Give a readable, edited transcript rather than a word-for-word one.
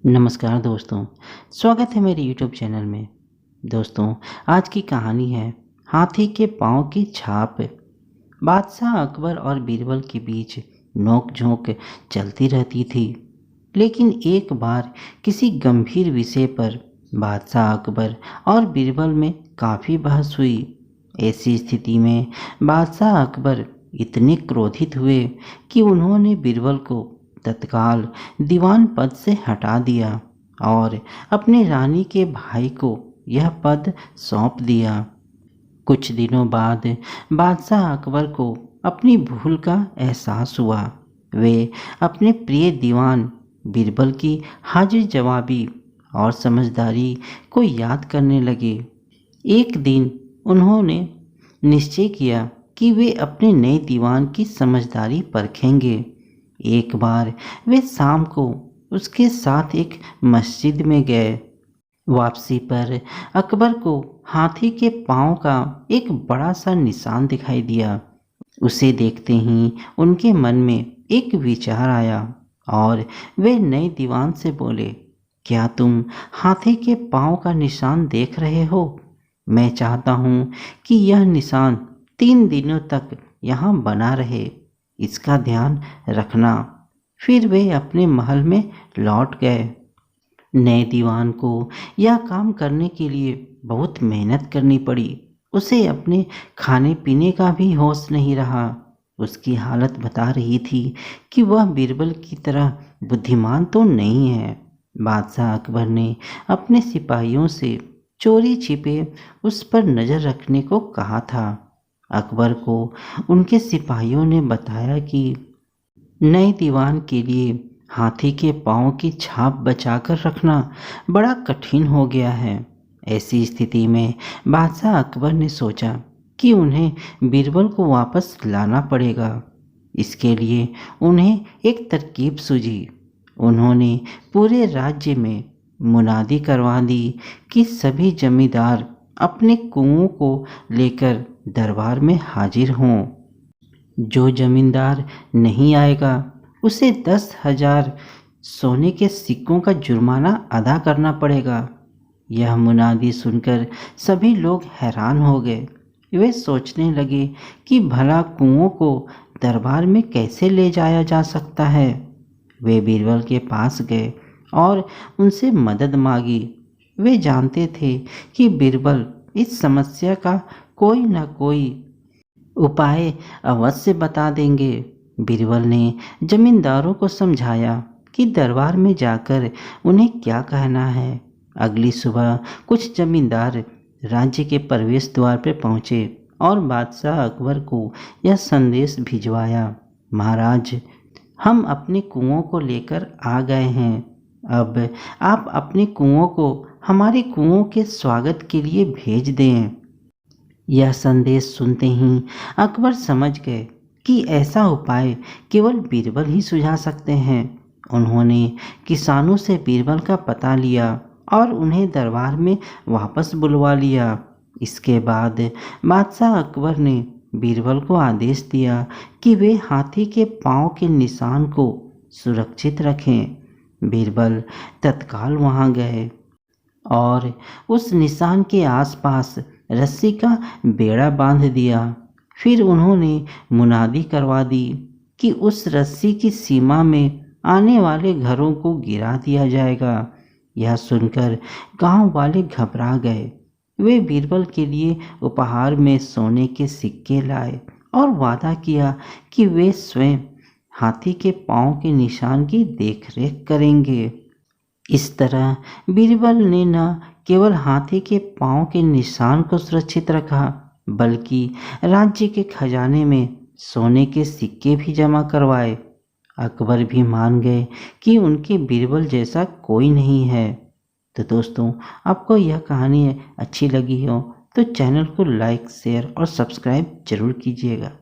नमस्कार दोस्तों, स्वागत है मेरे YouTube चैनल में। दोस्तों, आज की कहानी है हाथी के पाँव की छाप। बादशाह अकबर और बीरबल के बीच नोक-झोंक चलती रहती थी, लेकिन एक बार किसी गंभीर विषय पर बादशाह अकबर और बीरबल में काफ़ी बहस हुई। ऐसी स्थिति में बादशाह अकबर इतने क्रोधित हुए कि उन्होंने बीरबल को तत्काल दीवान पद से हटा दिया और अपनी रानी के भाई को यह पद सौंप दिया। कुछ दिनों बाद बादशाह अकबर को अपनी भूल का एहसास हुआ। वे अपने प्रिय दीवान बीरबल की हाजिर जवाबी और समझदारी को याद करने लगे। एक दिन उन्होंने निश्चय किया कि वे अपने नए दीवान की समझदारी परखेंगे। एक बार वे शाम को उसके साथ एक मस्जिद में गए। वापसी पर अकबर को हाथी के पाँव का एक बड़ा सा निशान दिखाई दिया। उसे देखते ही उनके मन में एक विचार आया और वे नए दीवान से बोले, क्या तुम हाथी के पाँव का निशान देख रहे हो? मैं चाहता हूँ कि यह निशान 3 दिनों तक यहाँ बना रहे, इसका ध्यान रखना। फिर वे अपने महल में लौट गए। नए दीवान को यह काम करने के लिए बहुत मेहनत करनी पड़ी। उसे अपने खाने पीने का भी होश नहीं रहा। उसकी हालत बता रही थी कि वह बीरबल की तरह बुद्धिमान तो नहीं है। बादशाह अकबर ने अपने सिपाहियों से चोरी छिपे उस पर नज़र रखने को कहा था। अकबर को उनके सिपाहियों ने बताया कि नए दीवान के लिए हाथी के पाँव की छाप बचाकर रखना बड़ा कठिन हो गया है। ऐसी स्थिति में बादशाह अकबर ने सोचा कि उन्हें बीरबल को वापस लाना पड़ेगा। इसके लिए उन्हें एक तरकीब सूझी। उन्होंने पूरे राज्य में मुनादी करवा दी कि सभी जमींदार अपने कुओं को लेकर दरबार में हाजिर हों। जो जमींदार नहीं आएगा उसे 10,000 सोने के सिक्कों का जुर्माना अदा करना पड़ेगा। यह मुनादी सुनकर सभी लोग हैरान हो गए। वे सोचने लगे कि भला कुओं को दरबार में कैसे ले जाया जा सकता है। वे बीरबल के पास गए और उनसे मदद मांगी। वे जानते थे कि बीरबल इस समस्या का कोई न कोई उपाय अवश्य बता देंगे। बीरबल ने जमींदारों को समझाया कि दरबार में जाकर उन्हें क्या कहना है। अगली सुबह कुछ जमींदार राज्य के प्रवेश द्वार पर पहुँचे और बादशाह अकबर को यह संदेश भिजवाया, महाराज, हम अपने कुओं को लेकर आ गए हैं। अब आप अपने कुओं को हमारे कुओं के स्वागत के लिए भेज दें। यह संदेश सुनते ही अकबर समझ गए कि ऐसा उपाय केवल बीरबल ही सुझा सकते हैं। उन्होंने किसानों से बीरबल का पता लिया और उन्हें दरबार में वापस बुलवा लिया। इसके बाद बादशाह अकबर ने बीरबल को आदेश दिया कि वे हाथी के पाँव के निशान को सुरक्षित रखें। बीरबल तत्काल वहां गए और उस निशान के आसपास रस्सी का बेड़ा बांध दिया। फिर उन्होंने मुनादी करवा दी कि उस रस्सी की सीमा में आने वाले घरों को गिरा दिया जाएगा। यह सुनकर गांव वाले घबरा गए। वे बीरबल के लिए उपहार में सोने के सिक्के लाए और वादा किया कि वे स्वयं हाथी के पाँव के निशान की देखरेख करेंगे। इस तरह बीरबल ने न केवल हाथी के पाँव के निशान को सुरक्षित रखा, बल्कि राज्य के खजाने में सोने के सिक्के भी जमा करवाए। अकबर भी मान गए कि उनके बीरबल जैसा कोई नहीं है। तो दोस्तों, आपको यह कहानी अच्छी लगी हो तो चैनल को लाइक, शेयर और सब्सक्राइब जरूर कीजिएगा।